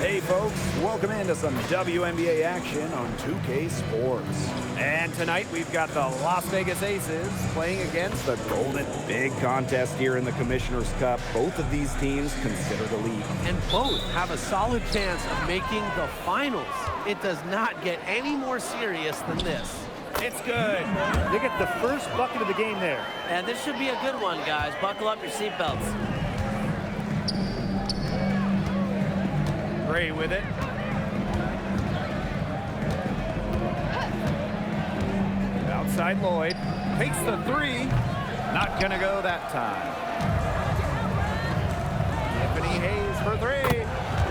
Hey folks, welcome into some WNBA action on 2K Sports. And tonight we've got the Las Vegas Aces playing against the Golden. Big contest here in the Commissioner's Cup. Both of these teams consider the lead. And both have a solid chance of making the finals. It does not get any more serious than this. It's good. They get the first bucket of the game there. And this should be a good one, guys. Buckle up your seatbelts. Gray with it. Outside Lloyd. Takes the three. Not gonna go that time. Tiffany Hayes for three.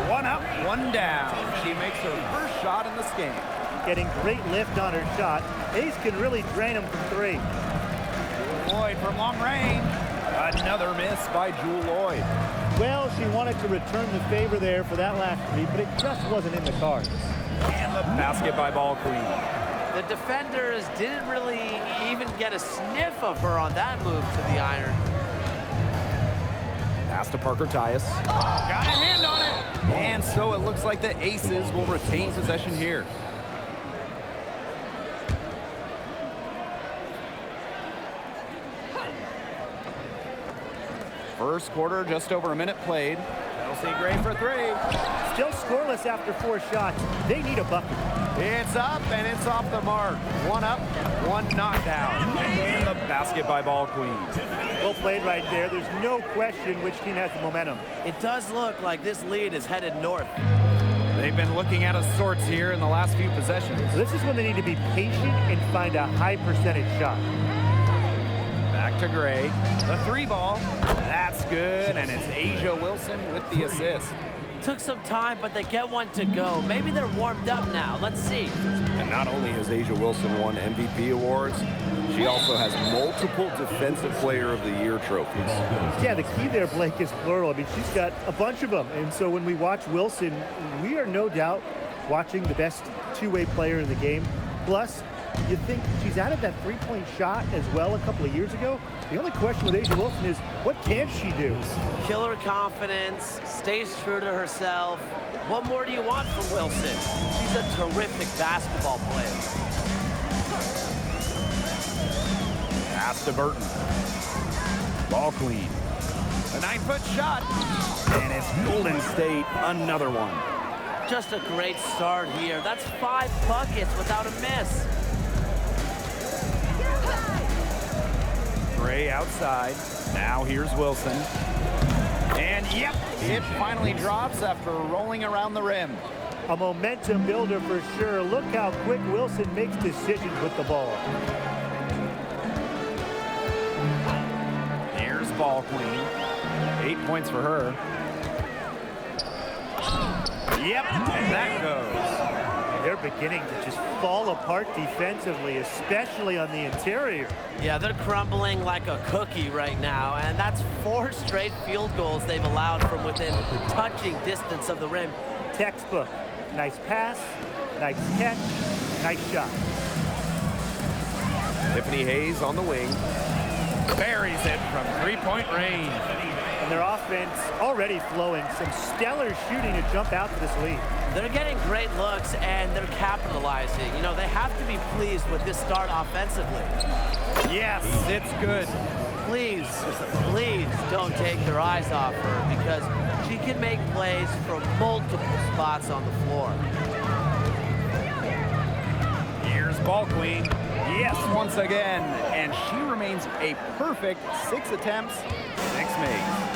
One up, one down. She makes her first shot in this game. Getting great lift on her shot. Hayes can really drain him from three. Lloyd from long range. Another miss by Jewel Lloyd. Well, she wanted to return the favor there for that last three, but it just wasn't in the cards. And the basket by Ball Queen. The defenders didn't really even get a sniff of her on that move to the iron. Pass to Parker Tyus. Got a hand on it. And so it looks like the Aces will retain possession here. First quarter, just over a minute played. Chelsea Gray for three. Still scoreless after 4 shots. They need a bucket. It's up and it's off the mark. One up, one knockdown. And the basket by Ball Queen. Well played right there. There's no question which team has the momentum. It does look like this lead is headed north. They've been looking out of sorts here in the last few possessions. This is when they need to be patient and find a high percentage shot. Back to Gray. The three ball. That's good, and it's Asia Wilson with the assist. Took some time, but they get one to go. Maybe they're warmed up now. Let's see. And not only has Asia Wilson won MVP awards, she also has multiple Defensive Player of the Year trophies. Yeah, the key there, Blake, is plural. I mean, she's got a bunch of them. And so when we watch Wilson, we are no doubt watching the best two-way player in the game. Plus, you think she's added that three-point shot as well a couple of years ago. The only question with Asia Wilson is, what can she do? Killer confidence, stays true to herself. What more do you want from Wilson? She's a terrific basketball player. Pass to Burton. Ball Queen. A 9-foot shot. And it's Golden State, another one. Just a great start here. That's 5 buckets without a miss. Gray outside. Now here's Wilson. And yep, it finally drops after rolling around the rim. A momentum builder for sure. Look how quick Wilson makes decisions with the ball. Here's Ball Queen. 8 points for her. Yep, and that goes. They're beginning to just fall apart defensively, especially on the interior. Yeah, they're crumbling like a cookie right now, and that's 4 straight field goals they've allowed from within touching distance of the rim. Textbook. Nice pass, nice catch, nice shot. Tiffany Hayes on the wing. Buries it from three-point range. And their offense already flowing. Some stellar shooting to jump out to this lead. They're getting great looks, and they're capitalizing. You know, they have to be pleased with this start offensively. Yes, it's good. Please, please don't take their eyes off her, because she can make plays from multiple spots on the floor. Here's Ball Queen. Yes, once again. And she remains a perfect 6 attempts, 6 makes.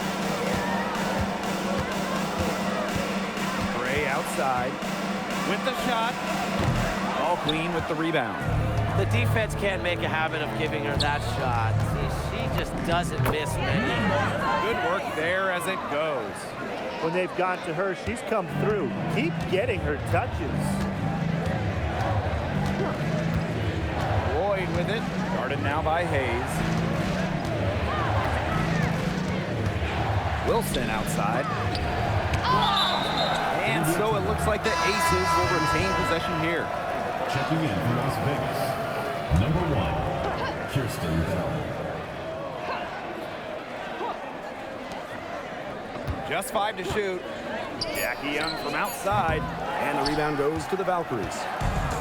Gray outside with the shot. Ball Queen with the rebound. The defense can't make a habit of giving her that shot. See, she just doesn't miss many. Good work there as it goes. When they've gone to her, she's come through. Keep getting her touches. Lloyd with it. Guarded now by Hayes. Wilson outside. And so it looks like the Aces will retain possession here. Checking in from Las Vegas, number 1, Kirsten Feld. Just 5 to shoot. Jackie Young from outside, and the rebound goes to the Valkyries.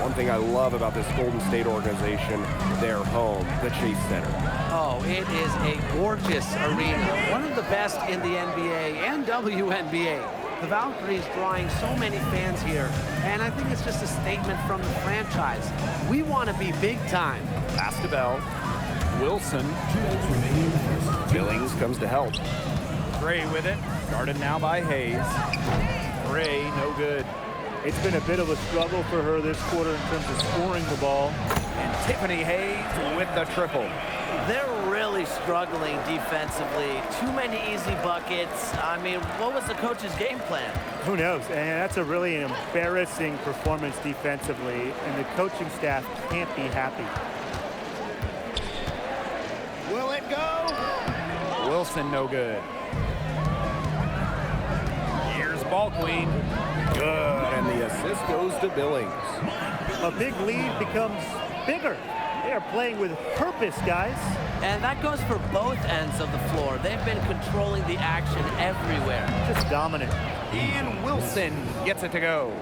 One thing I love about this Golden State organization, their home, the Chase Center. Oh, it is a gorgeous arena. One of the best in the NBA and WNBA. The Valkyries drawing so many fans here, and I think it's just a statement from the franchise. We want to be big time. Pass to Bell. Wilson. Billings comes to help. Gray with it. Guarded now by Hayes. Gray, no good. It's been a bit of a struggle for her this quarter in terms of scoring the ball. And Tiffany Hayes with the triple. They're really struggling defensively. Too many easy buckets. I mean, what was the coach's game plan? Who knows? And that's a really embarrassing performance defensively, and the coaching staff can't be happy. Will it go? Wilson, no good. Here's ball queen. Good, and the assist goes to Billings. A big lead becomes bigger. They are playing with purpose, guys. And that goes for both ends of the floor. They've been controlling the action everywhere. Just dominant. And Wilson gets it to go.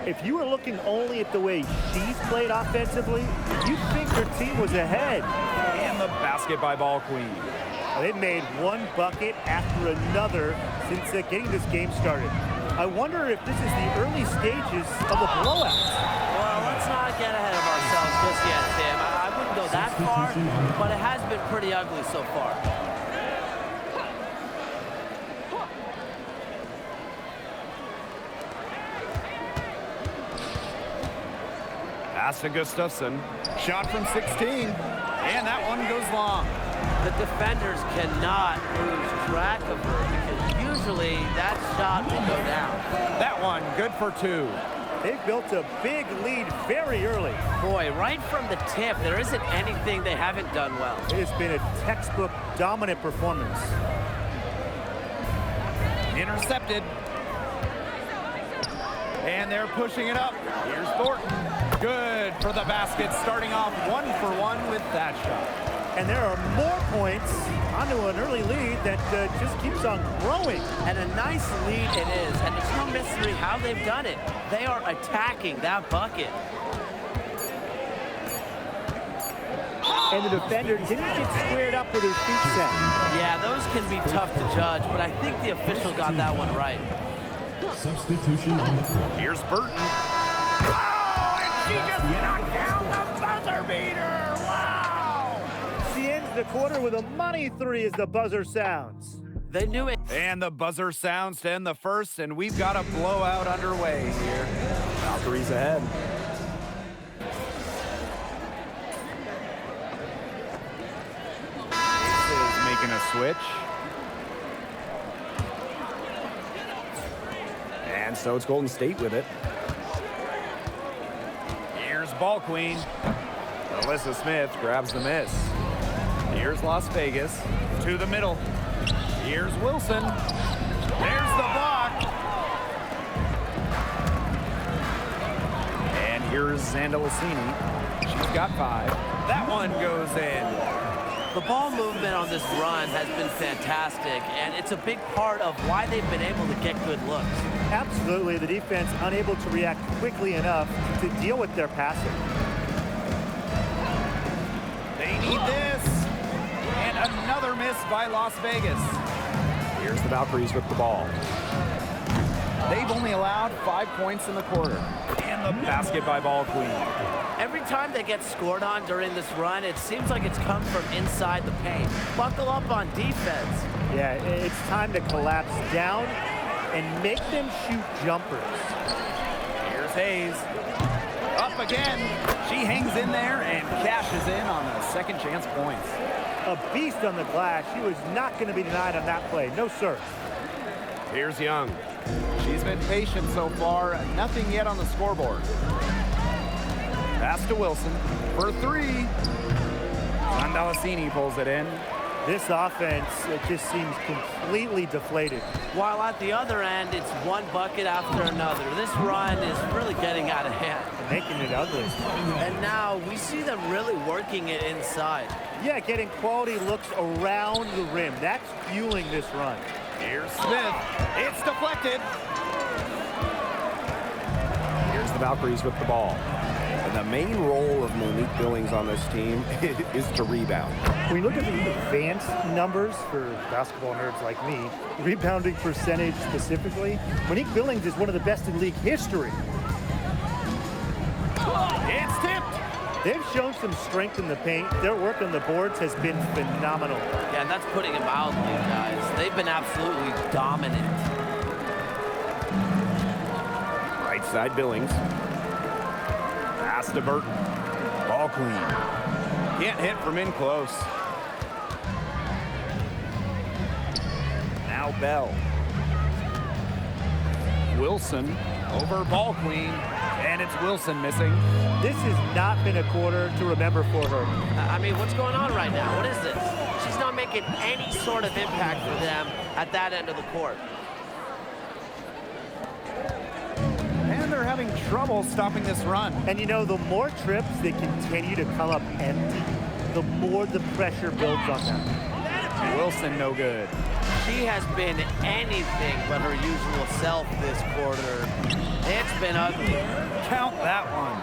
If you were looking only at the way she's played offensively, you'd think her team was ahead. And the basket by ball queen. They've made one bucket after another since getting this game started. I wonder if this is the early stages of a blowout. Well, let's not get ahead of ourselves just yet, Tim. I wouldn't go that far, but it has been pretty ugly so far. Pass to Gustafson. Shot from 16. And that one goes long. The defenders cannot lose track of her because usually that shot will go down. That one, good for two. They've built a big lead very early. Boy, right from the tip, there isn't anything they haven't done well. It has been a textbook dominant performance. Intercepted. And they're pushing it up. Here's Thornton. Good for the basket, starting off 1-for-1 with that shot. And there are more points onto an early lead that just keeps on growing. And a nice lead it is, and it's no mystery how they've done it. They are attacking that bucket. And the defender didn't get squared up with his feet set. Yeah, those can be tough to judge, but I think the official got that one right. Substitution on the court. Here's Burton. Oh, and she just knocked down the buzzer beater. Wow! She ends the quarter with a money three as the buzzer sounds. They knew it. And the buzzer sounds to end the first, and we've got a blowout underway here. Valkyries ahead. This is making a switch. And so it's Golden State with it. Here's ball queen. Alyssa Smith grabs the miss. Here's Las Vegas to the middle. Here's Wilson. There's the block. And here's Zandalicini. She's got 5. That one goes in. The ball movement on this run has been fantastic, and it's a big part of why they've been able to get good looks. Absolutely, the defense unable to react quickly enough to deal with their passing. They need this. And another miss by Las Vegas. Here's the Valkyries with the ball. They've only allowed 5 points in the quarter. And the basket by ball queen. Every time they get scored on during this run, it seems like it's come from inside the paint. Buckle up on defense. Yeah, it's time to collapse down and make them shoot jumpers. Here's Hayes. Up again. She hangs in there and cashes in on the second chance points. A beast on the glass. She was not going to be denied on that play. No, sir. Here's Young. She's been patient so far. Nothing yet on the scoreboard. Pass to Wilson for 3. Zandalicini pulls it in. This offense, it just seems completely deflated. While at the other end, it's one bucket after another. This run is really getting out of hand. Making it ugly. And now we see them really working it inside. Yeah, getting quality looks around the rim. That's fueling this run. Here's Smith. It's deflected. Valkyries with the ball. And the main role of Monique Billings on this team is to rebound. When you look at the advanced numbers for basketball nerds like me, rebounding percentage specifically, Monique Billings is one of the best in league history. It's tipped. They've shown some strength in the paint. Their work on the boards has been phenomenal. Yeah, and that's putting it mildly, guys. They've been absolutely dominant. Right side Billings. Pass to Burton. Ball clean. Can't hit from in close. Now Bell. Wilson over ball queen. And it's Wilson missing. This has not been a quarter to remember for her. I mean, what's going on right now? What is this? She's not making any sort of impact for them at that end of the court. And they're having trouble stopping this run. And you know, the more trips they continue to come up empty, the more the pressure builds on them. Wilson no good. She has been anything but her usual self this quarter. It's been ugly. Count that one.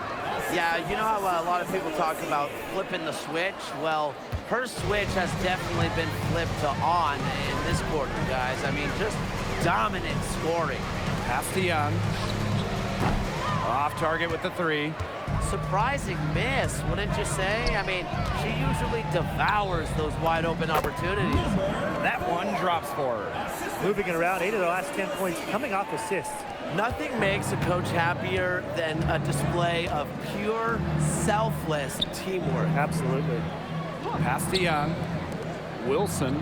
Yeah, you know how a lot of people talk about flipping the switch? Well, her switch has definitely been flipped to on in this quarter, guys. I mean, just dominant scoring. Pass to Young. Off target with the three. Surprising miss, wouldn't you say? I mean, she usually devours those wide open opportunities. That one drops for her. Moving it around, 8 of the last 10 points coming off assists. Nothing makes a coach happier than a display of pure, selfless teamwork. Absolutely. Pass to Young. Wilson.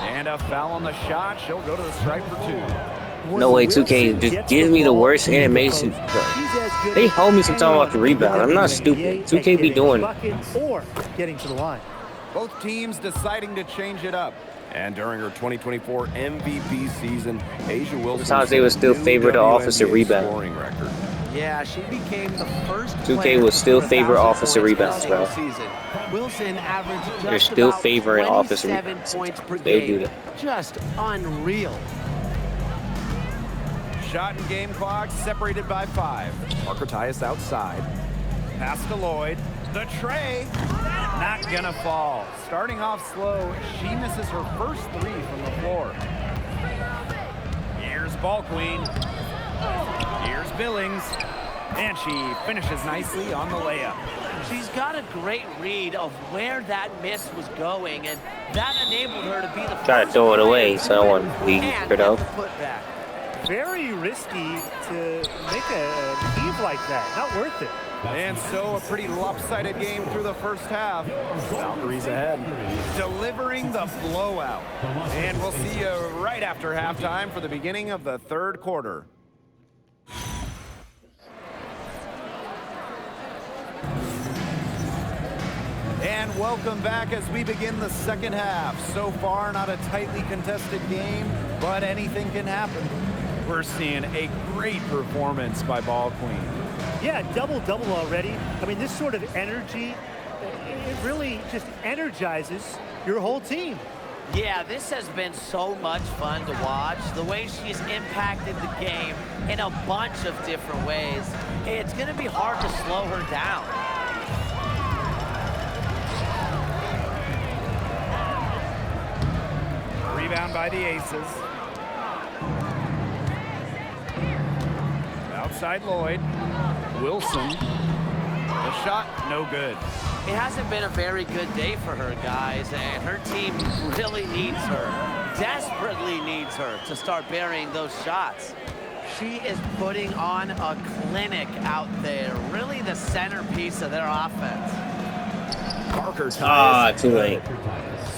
And a foul on the shot. She'll go to the stripe for 2. No way, 2K just gives me the worst animation. They hold me sometimes off the rebound. I'm not stupid. 2K be doing it. Or getting to the line. Both teams deciding to change it up. And during her 2024 MVP season, Asia Wilson Sometimes they would still favor the offensive rebound. Scoring record. Yeah, she became the first 2K would still favor offensive rebounds, bro. Season. Wilson averaged just They're still about favoring offensive 27 rebounds. points per They'll game. do that. Just unreal. Shot and game clock separated by 5. Parker Tyus outside. Pass to Lloyd. The tray. Not gonna fall. Starting off slow, she misses her first 3 from the floor. Here's ball queen. Here's Billings. And she finishes nicely on the layup. She's got a great read of where that miss was going, and that enabled her to be the Try to throw it away, so I don't want to leave her though. Putback. Very risky to make a heave like that. Not worth it. And so a pretty lopsided game through the first half. Valkyries ahead. Delivering the blowout. And we'll see you right after halftime for the beginning of the third quarter. And welcome back as we begin the second half. So far, not a tightly contested game, but anything can happen. We're seeing a great performance by Ball Queen. Yeah, double-double already. I mean, this sort of energy, it really just energizes your whole team. Yeah, this has been so much fun to watch. The way she's impacted the game in a bunch of different ways. It's going to be hard to slow her down. Rebound by the Aces. Outside Lloyd. Wilson. The shot, no good. It hasn't been a very good day for her, guys, and her team really needs her, desperately needs her to start burying those shots. She is putting on a clinic out there, really the centerpiece of their offense. Parker Ah, too late.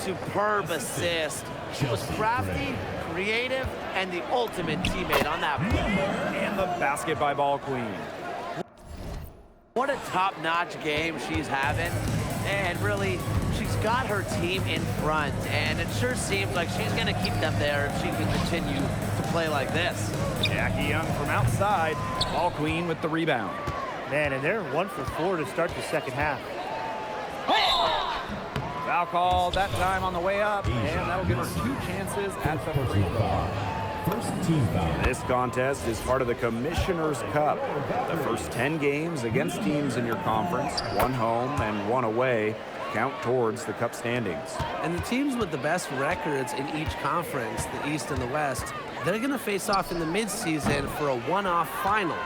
Superb assist. She was crafty, creative, and the ultimate teammate on that play. and the basket by Ball Queen. What a top-notch game she's having, and really, she's got her team in front, and it sure seems like she's going to keep them there if she can continue to play like this. Jackie Young from outside. Ball Queen with the rebound. Man, and they're 1 for 4 to start the second half. Foul call that time on the way up, and that'll give her 2 chances at the free throw. First team foul. This contest is part of the Commissioner's Cup. The first 10 games against teams in your conference, 1 home and 1 away, count towards the Cup standings. And the teams with the best records in each conference, the East and the West, they're going to face off in the midseason for a one-off final.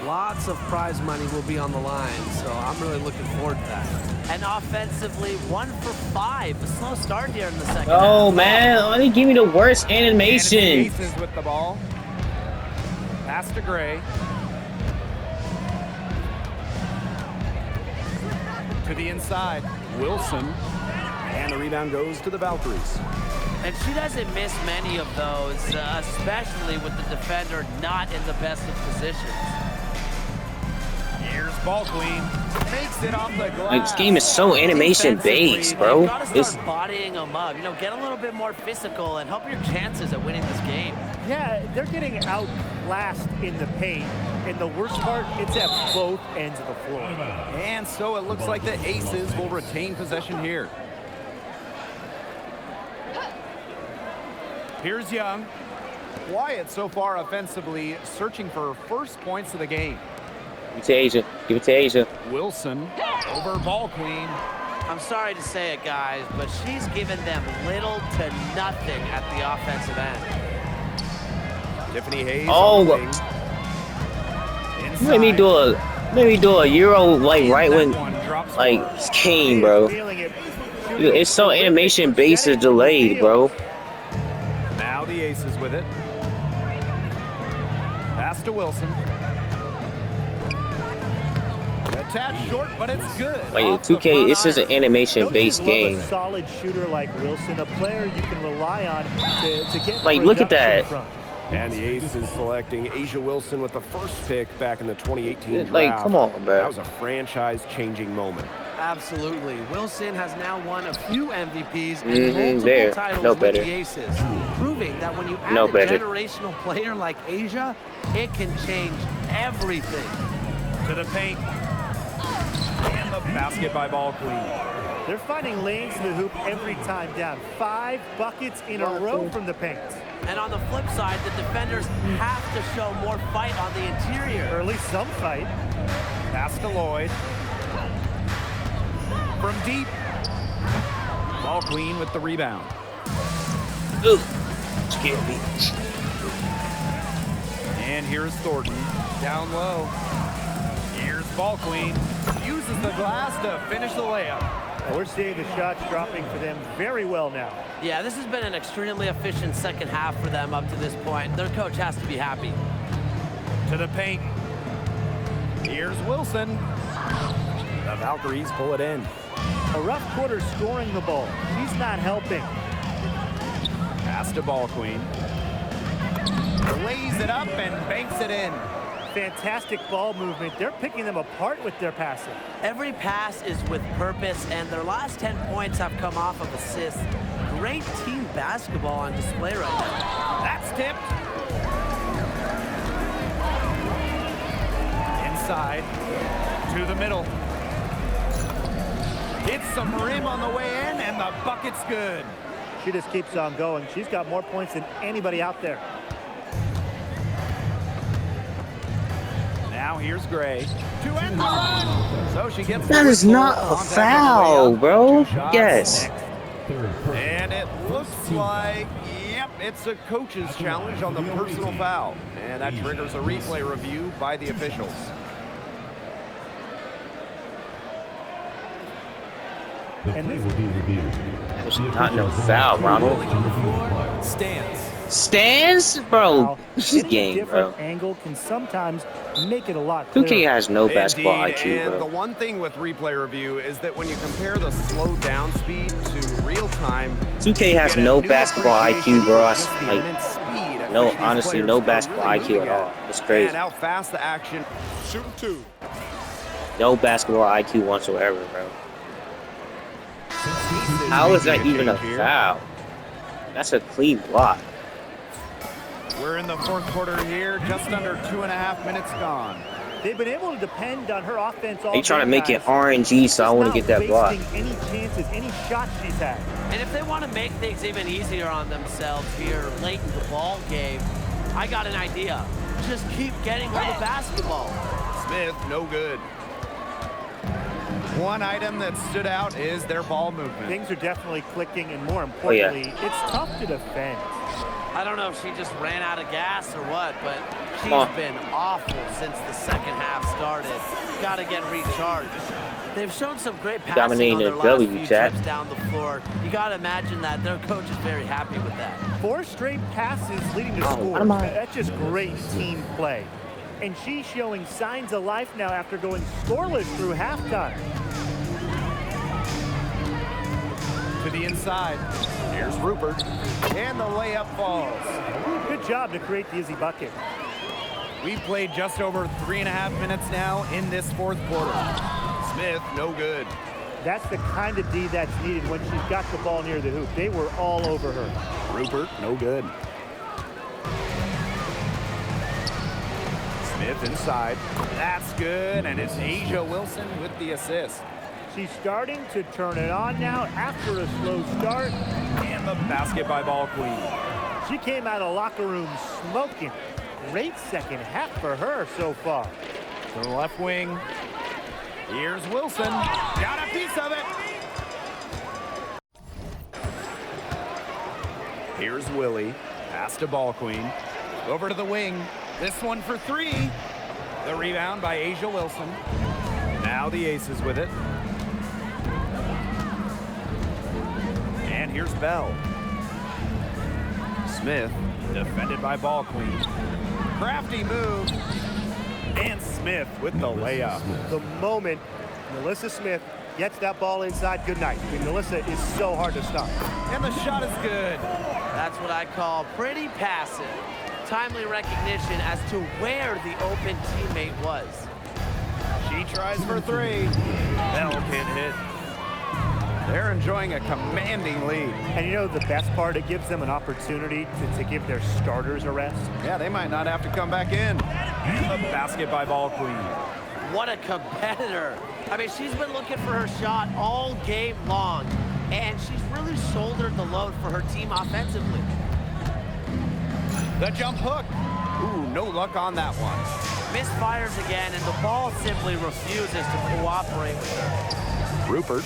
Lots of prize money will be on the line, so I'm really looking forward to that. And offensively, 1 for 5. A slow start here in the second Oh half. man, why they give me the worst animation? And it's the Aces with the ball. Pass to Gray. To the inside, Wilson. And the rebound goes to the Valkyries. And she doesn't miss many of those, especially with the defender not in the best of positions. Here's Ball Queen. Makes it off the glass. Like, this game is so animation based, bro. You gotta start It's bodying them up. You know, get a little bit more physical and help your chances at winning this game. Yeah, they're getting outclassed in the paint. And the worst part, it's at both ends of the floor. And so it looks like the Aces will retain possession here. Here's Young. Quiet so far offensively, searching for first points of the game. Give it to Asia. Give it to Asia. Wilson over Ball Queen. I'm sorry to say it, guys, but she's given them little to nothing at the offensive end. Tiffany Hayes. Oh, on the wing. Let me do a Euro like right when That one drops like forward. it's Kane, bro. It's so animation based is delayed, bro. Now the Aces with it. Pass to Wilson. A tad short, but it's good. Like Off the 2K, front it's just an iron. animation based Coaches love game. a solid shooter like Wilson, a player you can rely on to get Like, look at production that. from. And the Aces selecting Asia Wilson with the first pick back in the 2018 draft. Like, come on, bro. That was a franchise-changing moment. Absolutely. Wilson has now won a few MVPs and multiple there. titles No with better. the Aces, proving that when you add No a better. generational player like Asia, it can change everything. To the paint. And the basket by Ball Queen. They're finding lanes to the hoop every time down. 5 buckets in a row from the paint. And on the flip side, the defenders have to show more fight on the interior. Or at least some fight. Pass to Lloyd. From deep. Ball Queen with the rebound. Ooh, scared me. And here's Thornton. Down low. Here's Ball Queen. Uses the glass to finish the layup. And we're seeing the shots dropping for them very well now. Yeah, this has been an extremely efficient second half for them up to this point. Their coach has to be happy. To the paint. Here's Wilson. The Valkyries pull it in. A rough quarter scoring the ball. She's not helping. Pass to Ball Queen. Lays it up and banks it in. Fantastic ball movement. They're picking them apart with their passing. Every pass is with purpose, and their last 10 points have come off of assists. Great team basketball on display right now. That's tipped. Inside. To the middle. Hits some rim on the way in, and the bucket's good. She just keeps on going. She's got more points than anybody out there. Now here's Gray. To end the run. So she gets That the is whistle. not a Contact on the foul, way up. bro. 2 shots Yes. next. Third person. And it looks like, yep, it's a coach's challenge on the personal foul. And that triggers a replay review by the officials. The play will be reviewed. There's not no foul, Ronald. Stands. Stands? Bro, this is Any game, bro. different angle can sometimes make it a lot 2K clearer. has no basketball Indeed, IQ, and the bro. one thing with replay review is that when you compare the slow down speed to real time, 2K has you get a no new basketball appreciation IQ, bro. for just the Like, immense speed at no, which these honestly, players no are basketball really IQ moving at all. It's And crazy. how fast the action. Shooting 2. No basketball IQ whatsoever, bro. How is that even a foul? That's a clean block. We're in the fourth quarter here, just under 2.5 minutes gone. They've been able to depend on her offense all They trying to game, make it guys. RNG, so I want to get that block. She's not wasting any chances, any shots she's had. And if they want to make things even easier on themselves here late in the ball game, I got an idea. Just keep getting her the basketball. Smith, no good. One item that stood out is their ball movement. Things are definitely clicking, and more importantly, it's tough to defend. I don't know if she just ran out of gas or what, but she's been awful since the second half started. Got to get recharged. They've shown some great passing on their last few trips down the floor. You got to imagine that their coach is very happy with that. 4 straight passes leading to scores. That's just great team play. And she's showing signs of life now after going scoreless through halftime. To the inside. Here's Rupert. And the layup falls. Good job to create the easy bucket. We've played just over 3.5 minutes now in this fourth quarter. Smith, no good. That's the kind of D that's needed when she's got the ball near the hoop. They were all over her. Rupert, no good. Smith inside. That's good, and it's Asia Wilson with the assist. She's starting to turn it on now after a slow start. And the basket by Ball Queen. She came out of locker room smoking. Great second half for her so far. To the left wing. Here's Wilson. Got a piece of it. Here's Willie. Pass to Ball Queen. Over to the wing. This one for 3. The rebound by Asia Wilson. Now the Aces with it. And here's Bell. Smith, defended by Ball Queen. Crafty move. And Smith with the layup. The moment Melissa Smith gets that ball inside, good night. I mean, Melissa is so hard to stop. And the shot is good. That's what I call pretty passive. Timely recognition as to where the open teammate was. She tries for 3. Bell can't hit. They're enjoying a commanding lead. And you know the best part? It gives them an opportunity to give their starters a rest. Yeah, they might not have to come back in. And the basket by Ball Queen. What a competitor. I mean, she's been looking for her shot all game long, and she's really shouldered the load for her team offensively. The jump hook. Ooh, no luck on that one. Misfires again, and the ball simply refuses to cooperate with her. Rupert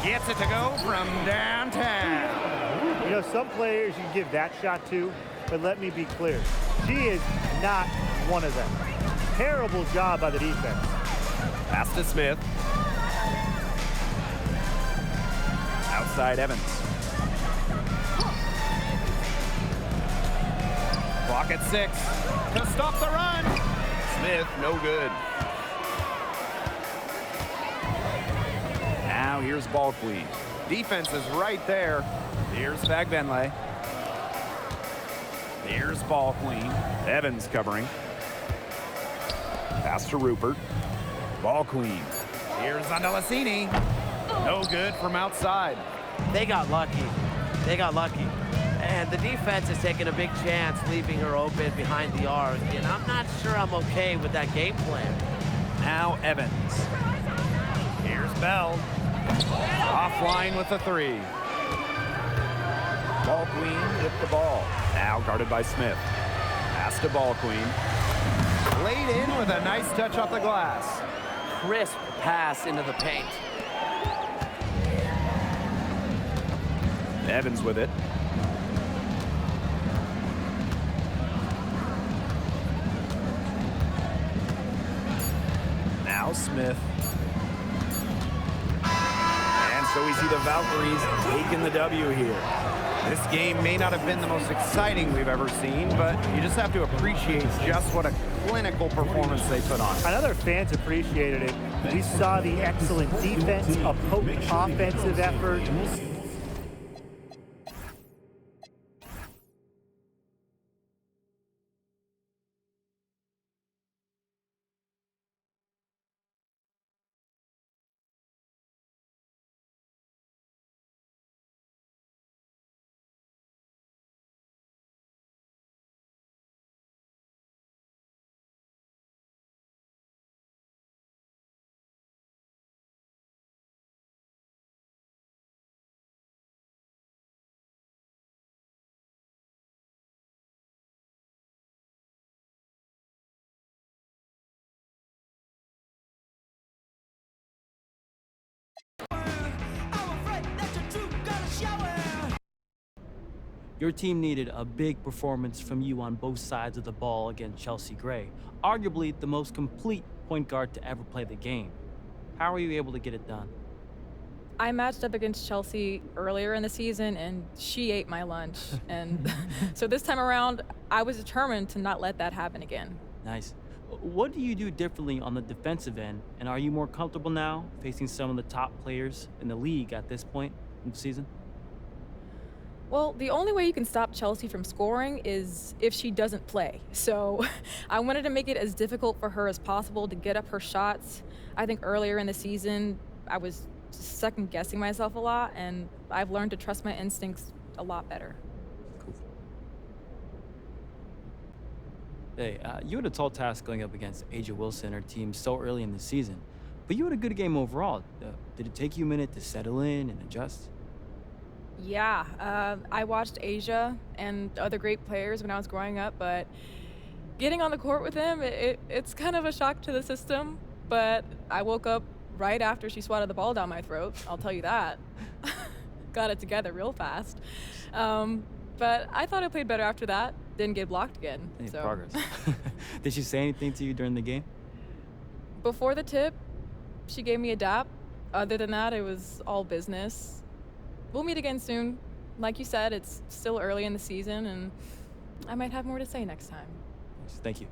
gets it to go from downtown. You know, some players you give that shot to, but let me be clear. She is not one of them. Terrible job by the defense. Pass to Smith. Outside Evans. Clock at 6. To stop the run. Smith, no good. Now here's Ball Queen. Defense is right there. Here's Fagbenle. Here's Ball Queen. Evans covering. Pass to Rupert. Ball Queen. Here's Andalassini. No good from outside. They got lucky. They got lucky. And the defense is taking a big chance, leaving her open behind the arc. And I'm not sure I'm okay with that game plan. Now Evans. Here's Bell. Offline with the 3. Ball Queen with the ball. Now guarded by Smith. Pass to Ball Queen. Laid in with a nice touch off the glass. Crisp pass into the paint. Evans with it. Now Smith. And so we see the Valkyries taking the W here. This game may not have been the most exciting we've ever seen, but you just have to appreciate just what a clinical performance they put on. I know their fans appreciated it. We saw the excellent defense, a potent offensive effort. Your team needed a big performance from you on both sides of the ball against Chelsea Gray, arguably the most complete point guard to ever play the game. How were you able to get it done? I matched up against Chelsea earlier in the season, and she ate my lunch. And so this time around, I was determined to not let that happen again. Nice. What do you do differently on the defensive end, and are you more comfortable now facing some of the top players in the league at this point in the season? Well, the only way you can stop Chelsea from scoring is if she doesn't play. So I wanted to make it as difficult for her as possible to get up her shots. I think earlier in the season, I was second guessing myself a lot, and I've learned to trust my instincts a lot better. Cool. Hey, you had a tall task going up against Asia Wilson, her team, so early in the season, but you had a good game overall. Did it take you a minute to settle in and adjust? Yeah, I watched Asia and other great players when I was growing up, but getting on the court with them, it's kind of a shock to the system. But I woke up right after she swatted the ball down my throat, I'll tell you that. Got it together real fast. But I thought I played better after that. Didn't get blocked again. Any so. progress. Did she say anything to you during the game? Before the tip, she gave me a dap. Other than that, it was all business. We'll meet again soon. Like you said, it's still early in the season, and I might have more to say next time. Thank you.